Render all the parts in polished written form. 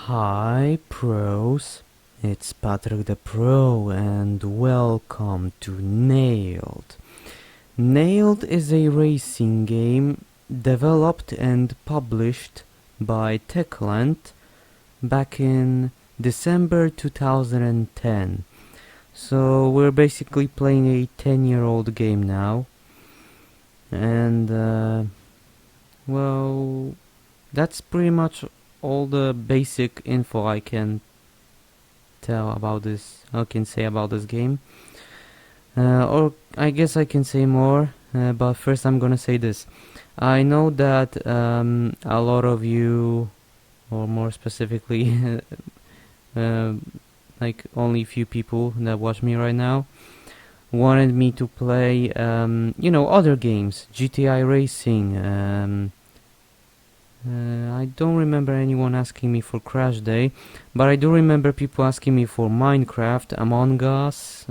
Hi pros, it's Patrick the Pro and welcome to Nailed. Nailed is a racing game developed and published by Techland back in December 2010. So we're basically playing a 10-year-old game now. And well, that's pretty much all the basic info I can say about this game. Or I guess I can say more, but first I'm gonna say this. I know that a lot of you, or more specifically, like only few people that watch me right now, wanted me to play, other games, GTI Racing. I don't remember anyone asking me for Crash Day, but I do remember people asking me for Minecraft, Among Us,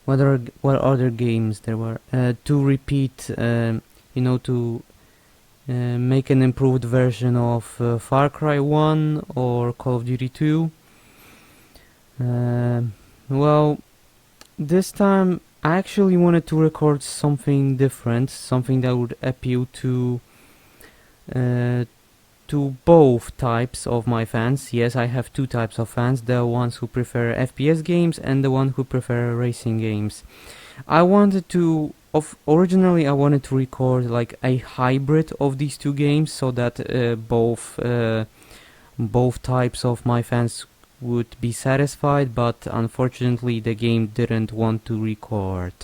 what other games there were, to repeat, to make an improved version of Far Cry 1 or Call of Duty 2. Well, this time I actually wanted to record something different, something that would appeal to both types of my fans. Yes, I have two types of fans, the ones who prefer FPS games and the one who prefer racing games. Originally I wanted to record like a hybrid of these two games so that both types of my fans would be satisfied, but unfortunately the game didn't want to record.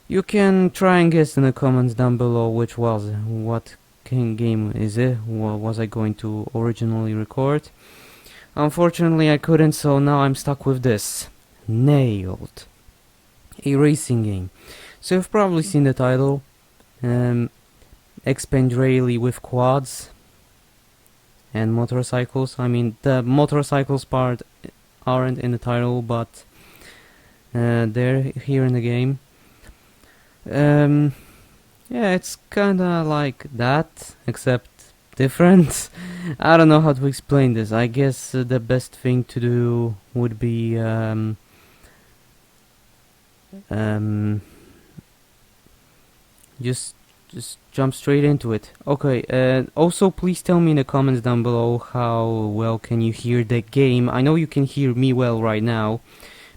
You can try and guess in the comments down below what game is it? What was I going to originally record? Unfortunately I couldn't, so now I'm stuck with this. Nailed. A racing game. So you've probably seen the title. XPAND rally with quads and motorcycles. I mean, the motorcycles part aren't in the title, but they're here in the game. Yeah, it's kinda like that, except different. I don't know how to explain this. I guess the best thing to do would be just jump straight into it. Okay, also please tell me in the comments down below how well can you hear the game. I know you can hear me well right now,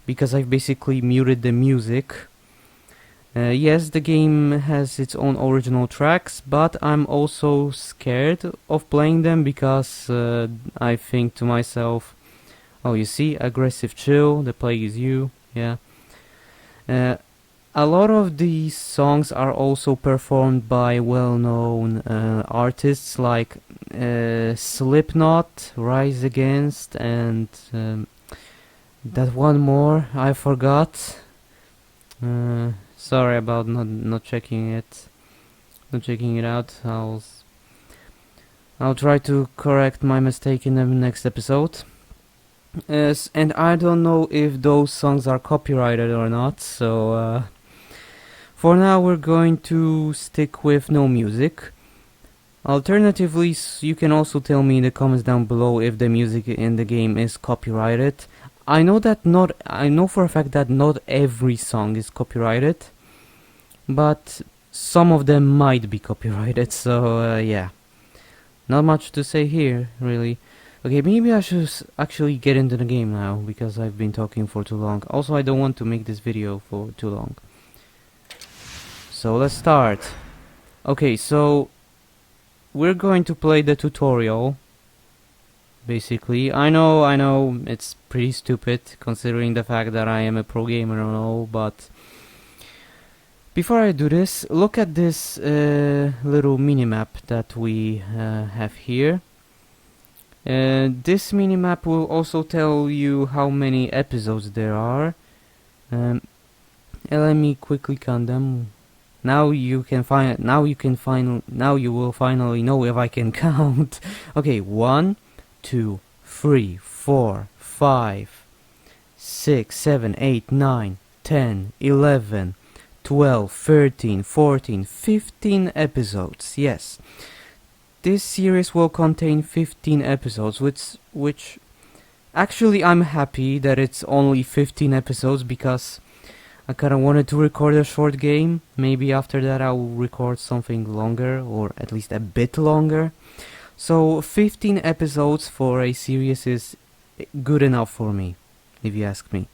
because I've basically muted the music. Yes, the game has its own original tracks, but I'm also scared of playing them because I think to myself, oh, you see, aggressive chill, the plague is you, yeah. A lot of these songs are also performed by well-known artists like Slipknot, Rise Against, and that one more, I forgot. Sorry about not checking it out. I'll try to correct my mistake in the next episode. And I don't know if those songs are copyrighted or not, so for now we're going to stick with no music. Alternatively, you can also tell me in the comments down below if the music in the game is copyrighted. I know for a fact that not every song is copyrighted, but some of them might be copyrighted, so yeah. Not much to say here, really. Okay, maybe I should actually get into the game now, because I've been talking for too long. Also, I don't want to make this video for too long. So let's start. Okay, so we're going to play the tutorial. Basically, I know, it's pretty stupid considering the fact that I am a pro gamer and all, but before I do this, look at this little minimap that we have here. This minimap will also tell you how many episodes there are. Let me quickly count them. Now you will finally know if I can count. Okay, 1, 2, 3, 4, 5, 6, 7, 8, 9, 10, 11, 12, 13, 14, 15 episodes, yes. this series will contain 15 episodes, which actually I'm happy that it's only 15 episodes because I kinda wanted to record a short game. Maybe after that I'll record something longer, or at least a bit longer. So 15 episodes for a series is good enough for me, if you ask me.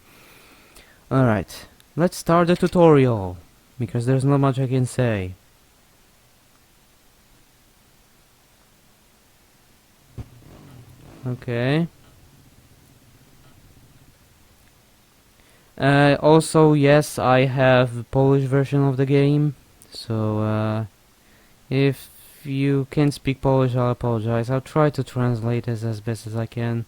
Alright, let's start the tutorial, because there's not much I can say. Okay. Also, yes, I have Polish version of the game, so if you can speak Polish, I'll apologize. I'll try to translate as best as I can.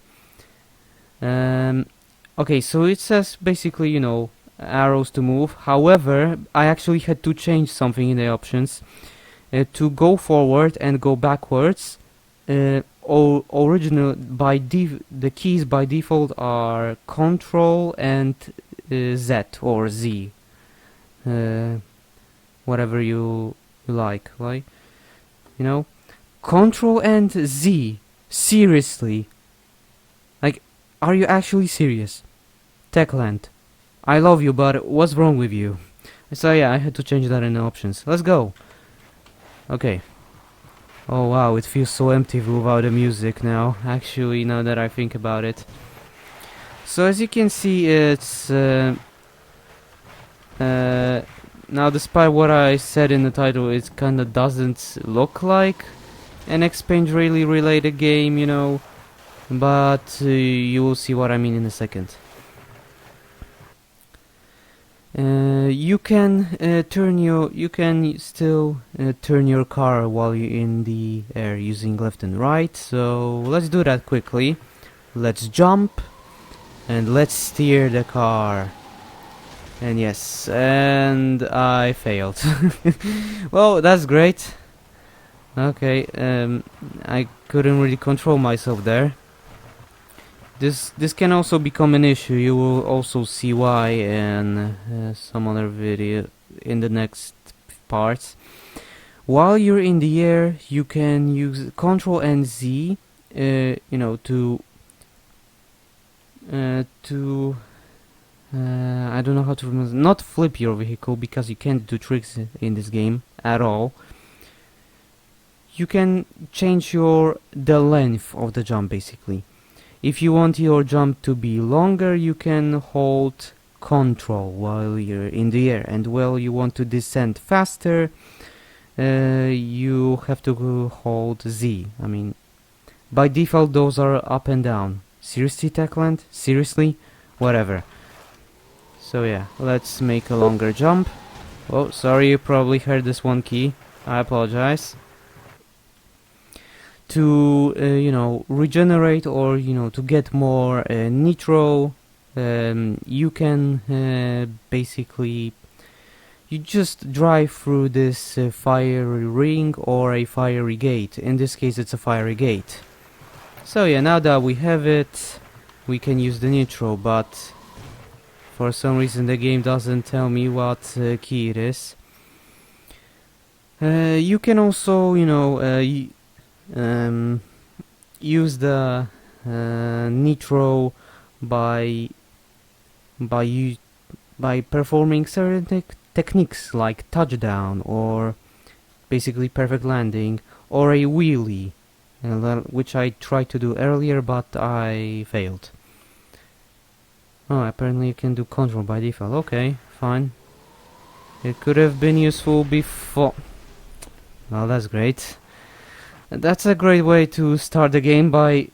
Okay, so it says basically, you know, arrows to move. However, I actually had to change something in the options. To go forward and go backwards, the keys by default are Control and Z or Z, whatever you like, you know, Control and Z. Seriously, like, are you actually serious? Techland, I love you, but what's wrong with you? So yeah, I had to change that in the options. Let's go. Okay. Oh wow, it feels so empty without the music now, actually, now that I think about it. So as you can see, it's now, despite what I said in the title, it kinda doesn't look like an XPAND really related game, you know, but you will see what I mean in a second. You can still turn your car while you're in the air using left and right, so let's do that quickly. Let's jump and let's steer the car. And yes, and I failed. Well, that's great. Okay, I couldn't really control myself there. This can also become an issue. You will also see why in some other video in the next parts. While you're in the air, you can use Control and Z, you know, I don't know how to remember. Not flip your vehicle, because you can't do tricks in this game at all. You can change the length of the jump, basically. If you want your jump to be longer, you can hold Control while you're in the air, and while you want to descend faster, you have to hold Z. I mean, by default those are up and down. Seriously, Techland? Seriously? Whatever. So yeah, let's make a longer jump. Oh, sorry, you probably heard this one key. I apologize. To you know, regenerate, or you know, to get more nitro, you can basically, you just drive through this fiery ring or a fiery gate. In this case it's a fiery gate. So yeah, now that we have it, we can use the nitro, but for some reason the game doesn't tell me what key it is. You can also, you know, use the nitro by performing certain techniques like touchdown, or basically perfect landing, or a wheelie, which I tried to do earlier but I failed. Oh, apparently you can do Control by default. Okay, fine. It could have been useful before. Well, that's great. That's a great way to start the game, by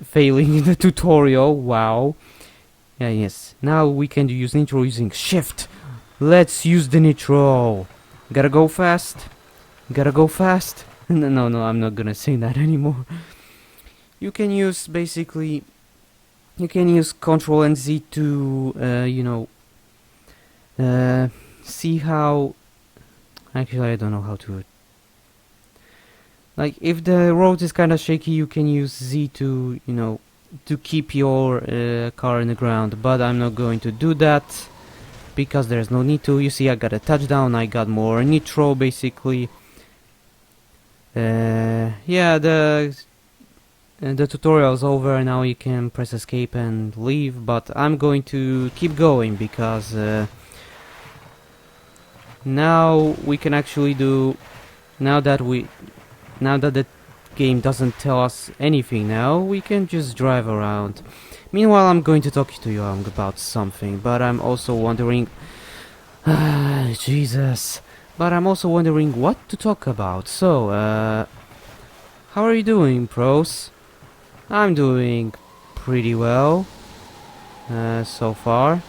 failing in the tutorial. Wow. Yeah, yes. Now we can use nitro using shift. Let's use the nitro. Gotta go fast. Gotta go fast. No, I'm not gonna sing that anymore. You can use basically. You can use Control and Z to, you know, see how. Actually, I don't know how to. Like, if the road is kind of shaky, you can use Z to, you know, to keep your car in the ground. But I'm not going to do that, because there's no need to. You see, I got a touchdown, I got more nitro, basically. Yeah, the tutorial's over. Now you can press escape and leave, but I'm going to keep going because now we can actually do, now that the game doesn't tell us anything, now we can just drive around. Meanwhile, I'm going to talk to you about something, but I'm also wondering, Jesus, but I'm also wondering what to talk about. So how are you doing, pros? I'm doing pretty well so far.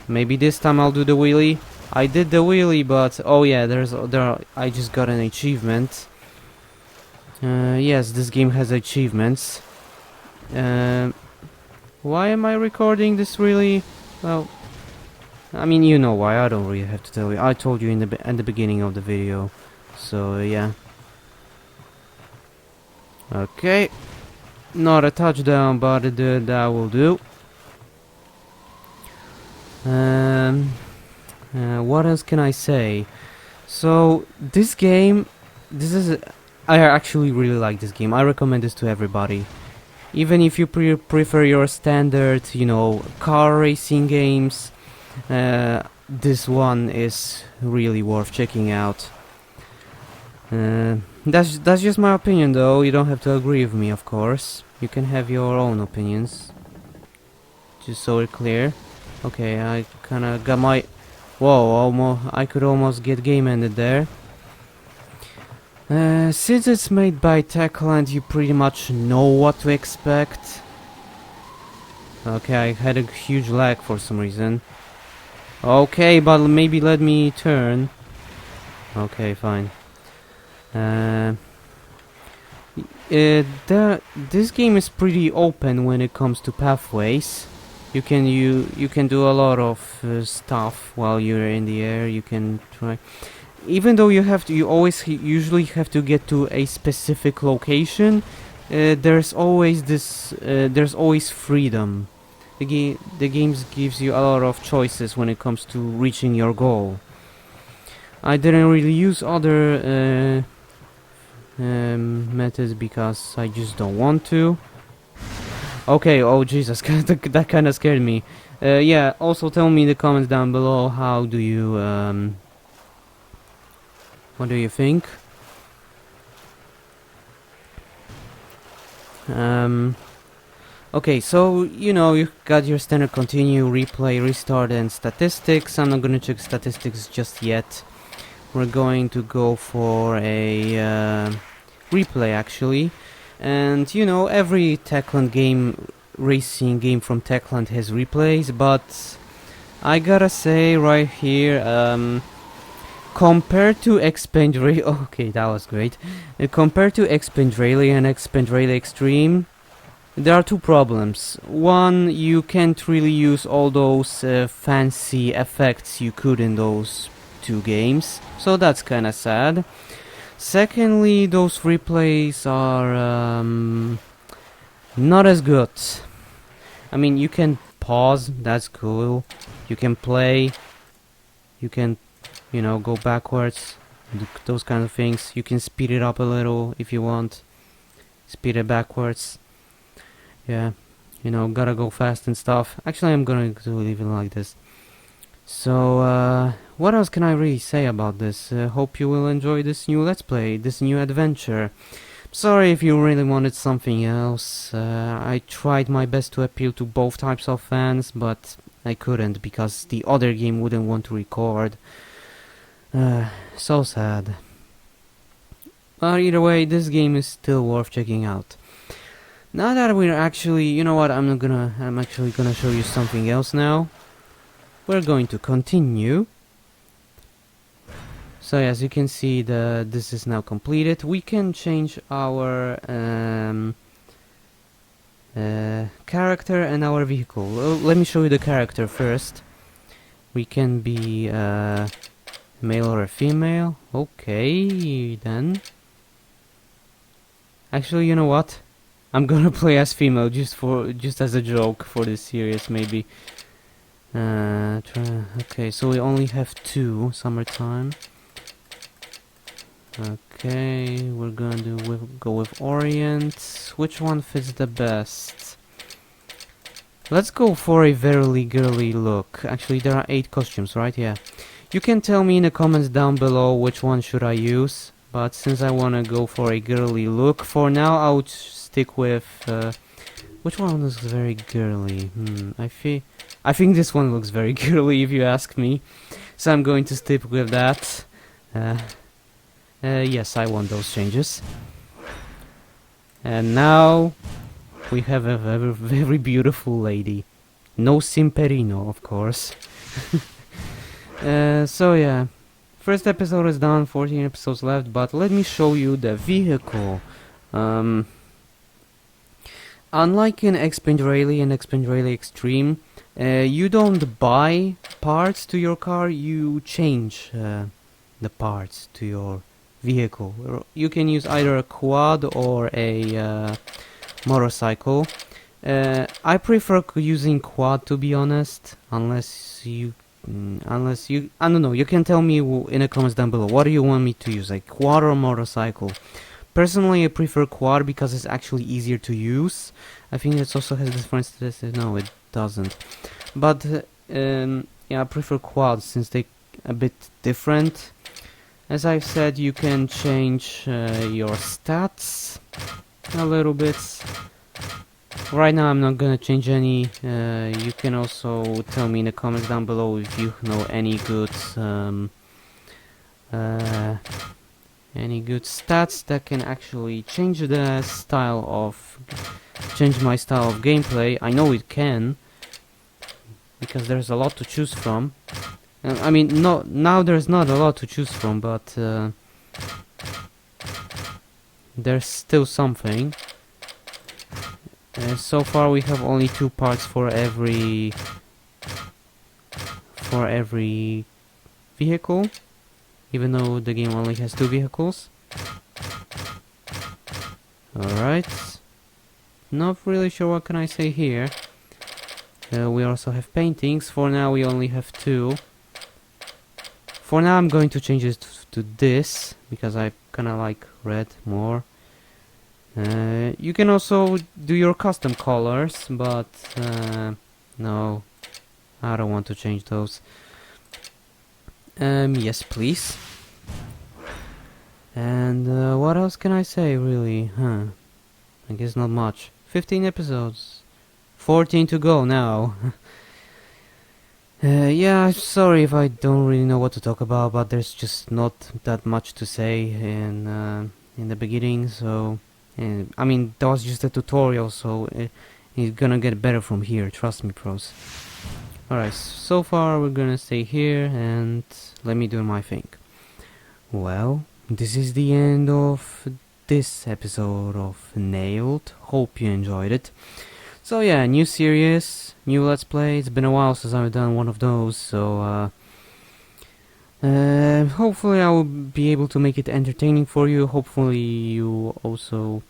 Maybe this time I'll do the wheelie. I did the wheelie, but oh yeah, I just got an achievement. Yes, this game has achievements. Why am I recording this really? Well, I mean, you know why. I don't really have to tell you. I told you in the beginning of the video. So yeah. Okay. Not a touchdown, but that will do. What else can I say? So this game, I actually really like this game. I recommend this to everybody. Even if you prefer your standard, you know, car racing games, this one is really worth checking out. That's just my opinion, though. You don't have to agree with me, of course. You can have your own opinions. Just so we're clear. Okay, I kinda got my... Whoa, I could almost get game ended there. Since it's made by Techland, you pretty much know what to expect. Okay, I had a huge lag for some reason. Okay, but maybe let me turn. Okay, fine. This game is pretty open when it comes to pathways. You can do a lot of stuff while you're in the air. You can try, even though you usually have to get to a specific location. There's always freedom. The games gives you a lot of choices when it comes to reaching your goal. I didn't really use other methods because I just don't want to. Okay, oh Jesus, that kind of scared me. Yeah, also tell me in the comments down below, how do you, what do you think? Okay, so, you know, you got your standard continue, replay, restart, and statistics. I'm not gonna check statistics just yet. We're going to go for a replay, actually. And, you know, every Techland game, racing game from Techland has replays, but I gotta say right here, compared to XPAND Rally, okay, that was great. Compared to XPAND Rally and XPAND Rally Extreme, there are two problems. One, you can't really use all those fancy effects you could in those two games, so that's kinda sad. Secondly, those replays are not as good. I mean, you can pause, that's cool. You can play, you can, you know, go backwards, those kind of things. You can speed it up a little if you want, speed it backwards. Yeah, you know, gotta go fast and stuff. Actually, I'm gonna leave it like this. So, what else can I really say about this? Hope you will enjoy this new Let's Play, this new adventure. Sorry if you really wanted something else. I tried my best to appeal to both types of fans, but I couldn't because the other game wouldn't want to record. So sad. But either way, this game is still worth checking out. Now that we're actually, you know what, I'm actually gonna show you something else now. We're going to continue. So as you can see, this is now completed. We can change our character and our vehicle. Let me show you the character first. We can be a male or a female. Okay, then. Actually, you know what? I'm gonna play as female just as a joke for this series, maybe. Okay, so we only have two. Summertime. Okay, we're gonna go with Orient. Which one fits the best? Let's go for a very girly look. Actually, there are 8 costumes, right? Yeah. You can tell me in the comments down below which one should I use. But since I wanna go for a girly look, for now I would stick with... which one looks very girly? I think this one looks very girly if you ask me. So I'm going to stick with that. Yes, I want those changes. And now we have a very beautiful lady. No Simperino, of course. So yeah, first episode is done, 14 episodes left, but let me show you the vehicle. Unlike in XPAND Rally and XPAND Rally Extreme, you don't buy parts to your car, you change the parts to your vehicle. You can use either a quad or a motorcycle. I prefer using quad, to be honest, unless you I don't know, you can tell me in the comments down below, what do you want me to use, like quad or motorcycle? Personally, I prefer quad because it's actually easier to use. I think it also has different statistics. No, it doesn't. But yeah, I prefer quad since they're a bit different. As I've said, you can change your stats a little bit. Right now I'm not gonna change any. You can also tell me in the comments down below if you know any good stats that can actually change my style of gameplay. I know it can, because there's a lot to choose from. I mean, now there's not a lot to choose from, but there's still something. So far we have only 2 parts for every vehicle, even though the game only has 2 vehicles. Alright, not really sure what can I say here. We also have paintings. For now we only have 2. For now I'm going to change it to this, because I kinda like red more. You can also do your custom colors, but no, I don't want to change those. Yes, please. And what else can I say, really? I guess not much. 15 episodes. 14 to go now. Yeah, sorry if I don't really know what to talk about, but there's just not that much to say in the beginning, so... I mean, that was just a tutorial, so it's gonna get better from here, trust me, pros. Alright, so far we're gonna stay here and let me do my thing. Well, this is the end of this episode of Nailed. Hope you enjoyed it. So yeah, new series, new Let's Play. It's been a while since I've done one of those, so hopefully I will be able to make it entertaining for you. Hopefully you also,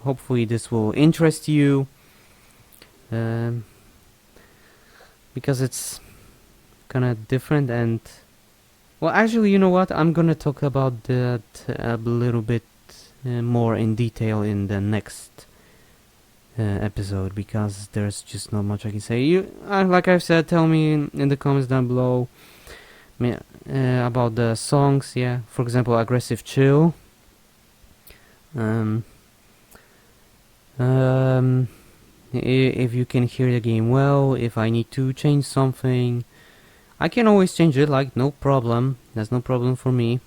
hopefully this will interest you, because it's kinda different. And well, actually, you know what, I'm gonna talk about that a little bit more in detail in the next episode, because there's just not much I can say. Like I've said, tell me in the comments down below about the songs. Yeah, for example, Aggressive Chill. If you can hear the game well, if I need to change something, I can always change it, like, no problem. That's no problem for me.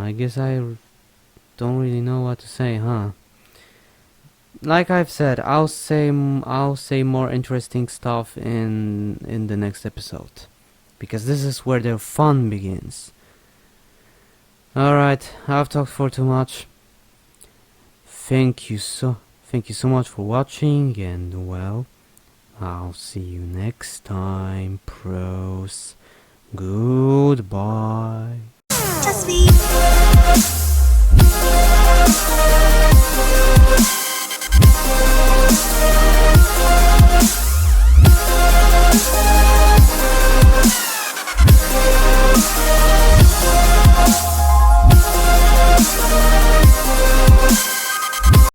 I guess I don't really know what to say, huh? Like I've said, I'll say more interesting stuff in the next episode, because this is where the fun begins. Alright, I've talked for too much. Thank you so much for watching, and well, I'll see you next time, pros. Goodbye.